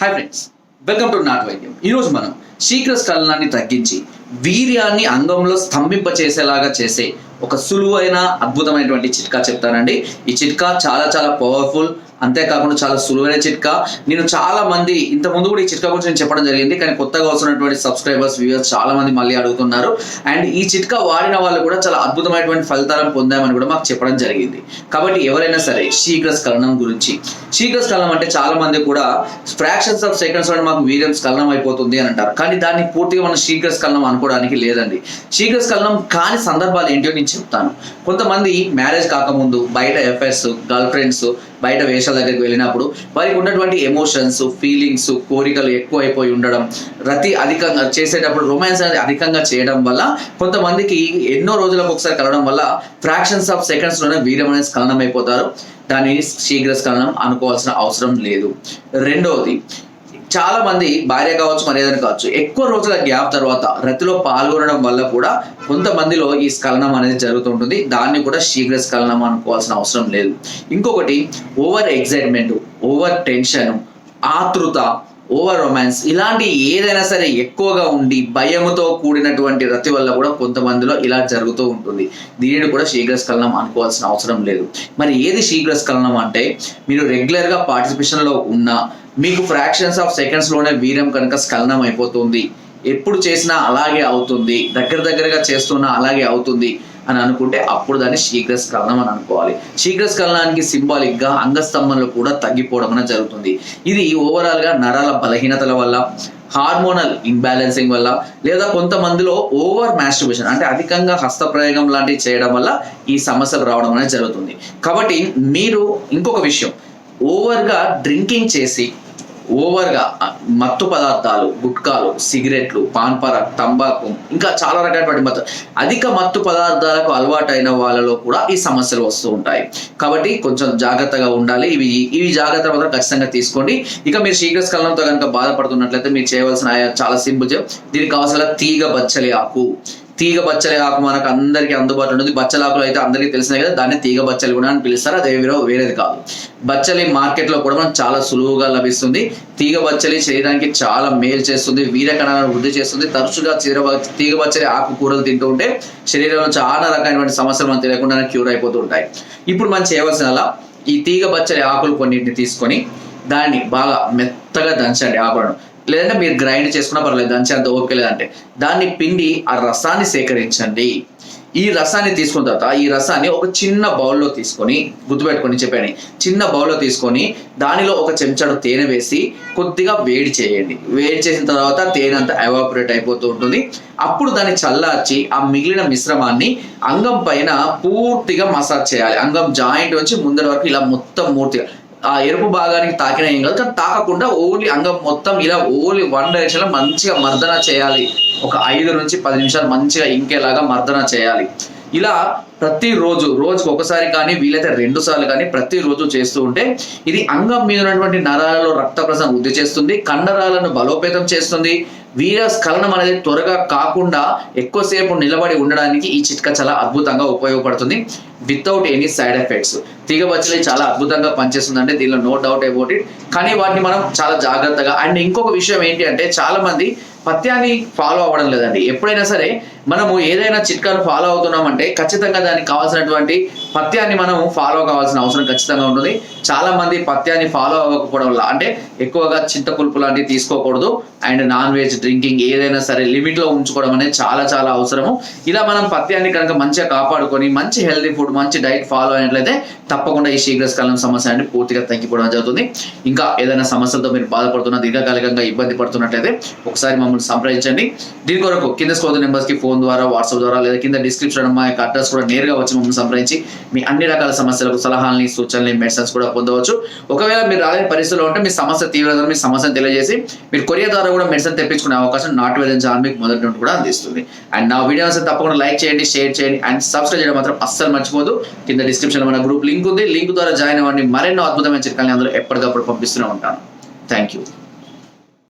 Hi friends, welcome to not వైద్యం. ఈరోజు మనం శీఘ్రస్ఖలనాన్ని తగ్గించి వీర్యాన్ని అంగంలో స్తంభింపచేసేలాగా చేసే ఒక సులువైన అద్భుతమైనటువంటి చిట్కా చెప్తానండి. ఈ చిట్కా చాలా చాలా పవర్ఫుల్, అంతేకాకుండా చాలా సులువైన చిట్కా. నేను చాలా మంది ఇంతకుముందు కూడా ఈ చిట్కా గురించి నేను చెప్పడం జరిగింది, కానీ కొత్తగా వస్తున్నటువంటి సబ్స్క్రైబర్స్ వ్యూవర్స్ చాలా మంది మళ్ళీ అడుగుతున్నారు. అండ్ ఈ చిట్కా వాడిన వాళ్ళు కూడా చాలా అద్భుతమైనటువంటి ఫలితాలను పొందామని కూడా మాకు చెప్పడం జరిగింది. కాబట్టి ఎవరైనా సరే శీఘ్రస్ఖలనం గురించి, శీఘ్రస్ఖలనం అంటే చాలా మంది కూడా ఫ్రాక్షన్స్ ఆఫ్ సెకండ్స్ లో మాకు వీర్యం స్ఖలనం అయిపోతుంది అని అంటారు. కానీ దాన్ని పూర్తిగా మనం శీఘ్రస్ఖలనం అనుకోవడానికి లేదండి. శీఘ్రస్ఖలనం కాని సందర్భాలు ఏంటో నేను చెప్తాను. కొంతమంది మ్యారేజ్ కాకముందు బయట ఎఫైర్స్, గర్ల్ ఫ్రెండ్స్, బయట వేషాల దగ్గరికి వెళ్ళినప్పుడు వారికి ఉన్నటువంటి ఎమోషన్స్, ఫీలింగ్స్, కోరికలు ఎక్కువ అయిపోయి ఉండడం, రతి అధికంగా చేసేటప్పుడు రొమాన్స్ అనేది అధికంగా చేయడం వల్ల కొంతమందికి ఎన్నో రోజులకు ఒకసారి కలవడం వల్ల ఫ్రాక్షన్స్ ఆఫ్ సెకండ్స్ లోనే వీర్యం అనేది స్ఖలనం అయిపోతారు. దాన్ని శీఘ్రస్ఖలనం అనుకోవాల్సిన అవసరం లేదు. రెండవది, చాలా మంది భార్య కావచ్చు, మరి ఏదైనా కావచ్చు, ఎక్కువ రోజుల గ్యాప్ తర్వాత రతిలో పాల్గొనడం వల్ల కూడా కొంతమందిలో ఈ స్ఖలనం అనేది జరుగుతుంటుంది. దాన్ని కూడా శీఘ్రస్ఖలనం అనుకోవాల్సిన అవసరం లేదు. ఇంకొకటి, ఓవర్ ఎక్సైట్మెంట్, ఓవర్ టెన్షన్, ఆతృత, ఓవర్ రొమాన్స్, ఇలాంటి ఏదైనా సరే ఎక్కువగా ఉండి భయముతో కూడినటువంటి రతి వల్ల కూడా కొంతమందిలో ఇలా జరుగుతూ ఉంటుంది. దీనిని కూడా శీఘ్రస్ఖలనం అనుకోవాల్సిన అవసరం లేదు. మరి ఏది శీఘ్రస్ఖలనం అంటే, మీరు రెగ్యులర్గా పార్టిసిపేషన్లో ఉన్నా మీకు ఫ్రాక్షన్స్ ఆఫ్ సెకండ్స్ లోనే వీర్యం కనుక స్ఖలనం అయిపోతుంది, ఎప్పుడు చేసినా అలాగే అవుతుంది, దగ్గరగా చేస్తున్నా అలాగే అవుతుంది అని అనుకుంటే అప్పుడు దాన్ని శీఘ్రస్ఖలనం అని అనుకోవాలి. శీఘ్రస్ఖలనానికి సింబాలిక్ గా అంగస్తంభనలు కూడా తగ్గిపోవడం అనేది జరుగుతుంది. ఇది ఓవరాల్ గా నరాల బలహీనతల వల్ల, హార్మోనల్ ఇంబ్యాలెన్సింగ్ వల్ల, లేదా కొంతమందిలో ఓవర్ మాస్టర్బేషన్ అంటే అధికంగా హస్తప్రయోగం లాంటివి చేయడం వల్ల ఈ సమస్యలు రావడం అనేది జరుగుతుంది. కాబట్టి మీరు ఇంకొక విషయం, ఓవర్గా డ్రింకింగ్ చేసి, ఓవర్గా మత్తు పదార్థాలు, గుట్కాలు, సిగరెట్లు, పాన్పరాగ్, తంబాకు, ఇంకా చాలా రకాలైనటువంటి అధిక మత్తు పదార్థాలకు అలవాటు అయిన వాళ్ళలో కూడా ఈ సమస్యలు వస్తూ ఉంటాయి. కాబట్టి కొంచెం జాగ్రత్తగా ఉండాలి. ఇవి జాగ్రత్తలు మాత్రం ఖచ్చితంగా తీసుకోండి. ఇక మీరు శీఘ్రస్ఖలనంతో కనుక బాధపడుతున్నట్లయితే మీరు చేయవలసిన చాలా సింపుల్. దీనికి కావాల్సిన తీగ బచ్చలి ఆకు. తీగ బచ్చలి ఆకు మనకు అందరికీ అందుబాటులో ఉంటుంది. బచ్చలి ఆకులు అయితే అందరికీ తెలిసినాయి కదా, దాన్ని తీగ బచ్చలి కూడా అని పిలుస్తారు. అదే వేరేది కాదు. బచ్చలి మార్కెట్లో కూడా మనకు చాలా సులువుగా లభిస్తుంది. తీగ బచ్చలి శరీరానికి చాలా మేలు చేస్తుంది, వీర్య కణాలను వృద్ధి చేస్తుంది. తరచుగా తీగ బచ్చలి ఆకు కూరలు తింటూ ఉంటే శరీరంలో చాలా రకమైనటువంటి సమస్యలు మనకు తెలియకుండానే క్యూర్ అయిపోతూ ఉంటాయి. ఇప్పుడు మనం చేయవలసిన ఈ తీగ బచ్చలి ఆకులు కొన్నింటిని తీసుకొని దాన్ని బాగా మెత్తగా దంచండి ఆకులను. లేదంటే మీరు గ్రైండ్ చేసుకున్నా పర్లేదు, దంచేంత ఓపిక లేదంటే దాన్ని పిండి ఆ రసాన్ని సేకరించండి. ఈ రసాన్ని తీసుకున్న తర్వాత ఈ రసాన్ని ఒక చిన్న బౌల్లో తీసుకొని, గుర్తుపెట్టుకొని చెప్పాను, చిన్న బౌల్లో తీసుకొని దానిలో ఒక చెంచాడు తేనె వేసి కొద్దిగా వేడి చేయండి. వేడి చేసిన తర్వాత తేనె అంతా ఎవాపరేట్ అయిపోతూ ఉంటుంది. అప్పుడు దాన్ని చల్లార్చి ఆ మిగిలిన మిశ్రమాన్ని అంగం పైన పూర్తిగా మసాజ్ చేయాలి. అంగం జాయింట్ నుంచి ముందర వరకు ఇలా మొత్తం పూర్తిగా, ఆ ఎరుపు భాగానికి తాకినా ఏం కాదు, కానీ తాకకుండా ఓన్లీ అంగం మొత్తం ఇలా ఓన్లీ వన్ డైరెక్షన్ లో మంచిగా మర్దన చేయాలి. ఒక 5 నుంచి 10 నిమిషాలు మంచిగా ఇంకేలాగా మర్దన చేయాలి. ఇలా ప్రతిరోజు, రోజుకు ఒకసారి కానీ వీలైతే 2 సార్లు కానీ ప్రతిరోజు చేస్తూ ఉంటే ఇది అంగం మీద ఉన్నటువంటి నరాలలో రక్త ప్రసరణ వృద్ధి చేస్తుంది, కండరాలను బలోపేతం చేస్తుంది. వీర్య స్ఖలనం అనేది త్వరగా కాకుండా ఎక్కువసేపు నిలబడి ఉండడానికి ఈ చిట్కా చాలా అద్భుతంగా ఉపయోగపడుతుంది, వితౌట్ ఎనీ సైడ్ ఎఫెక్ట్స్. తీగ బచ్చలి చాలా అద్భుతంగా పనిచేస్తుందంటే దీనిలో నో డౌట్ అబౌట్ ఇట్. కానీ వాటిని మనం చాలా జాగ్రత్తగా, అండ్ ఇంకొక విషయం ఏంటి అంటే, చాలా మంది పథ్యాన్ని ఫాలో అవ్వడం లేదండి. ఎప్పుడైనా సరే మనము ఏదైనా చిట్కాను ఫాలో అవుతున్నామంటే ఖచ్చితంగా దానికి కావాల్సినటువంటి పథ్యాన్ని మనం ఫాలో కావాల్సిన అవసరం ఖచ్చితంగా ఉంటుంది. చాలా మంది పథ్యాన్ని ఫాలో అవ్వకపోవడం వల్ల, అంటే ఎక్కువగా చింతపులుపు లాంటివి తీసుకోకూడదు, అండ్ నాన్ వెజ్ డ్రింకింగ్ ఏదైనా సరే లిమిట్ లో ఉంచుకోవడం అనేది చాలా చాలా అవసరము. ఇలా మనం పథ్యాన్ని కనుక మంచిగా కాపాడుకొని మంచి హెల్తీ ఫుడ్, మంచి డైట్ ఫాలో అయినట్లయితే తప్పకుండా ఈ శీఘ్రస్ఖలనం సమస్య అనేది పూర్తిగా తగ్గిపోవడం జరుగుతుంది. ఇంకా ఏదైనా సమస్యలతో మీరు బాధపడుతున్నా, దీర్ఘకాలికంగా ఇబ్బంది పడుతున్నట్లయితే ఒకసారి మమ్మల్ని సంప్రదించండి. దీని కొరకు కింద స్క్రోల్ నెంబర్స్ కి ఫోన్ ద్వారా, వాట్సాప్ ద్వారా, లేదా కింద డిస్క్రిప్షన్ మా యొక్క అడ్రస్ కూడా నేరుగా వచ్చి మమ్మల్ని సంప్రదించి మీ అన్ని రకాల సమస్యలకు సలహాలని, సూచనలు, మెడిసిన్స్ కూడా పొందవచ్చు. ఒకవేళ మీరు రాలేని పరిస్థితిలో ఉంటే మీ సమస్య తీవ్రతను, మీ సమస్యను తెలియజేసి మీరు కొరియర్ ద్వారా కూడా మెడిసిన్ తెప్పించుకునే అవకాశం నాట్ వైద్యం ఛానల్ మీకు మొదటి నుండి కూడా అందిస్తుంది. అండ్ నా వీడియోస్ తప్పకుండా లైక్ చేయండి, షేర్ చేయండి, అండ్ సబ్స్క్రైబ్ చేయడం మాత్రం అస్సలు మర్చిపోదు. కింద డిస్క్రిప్షన్ మన గ్రూప్ లింక్ ఉంది, లింక్ ద్వారా జాయిన్ అవ్వండి. మరెన్నో అద్భుతమైన చిట్కాలని అందులో ఎప్పటికప్పుడు పంపిస్తూనే ఉంటాను. Thank you.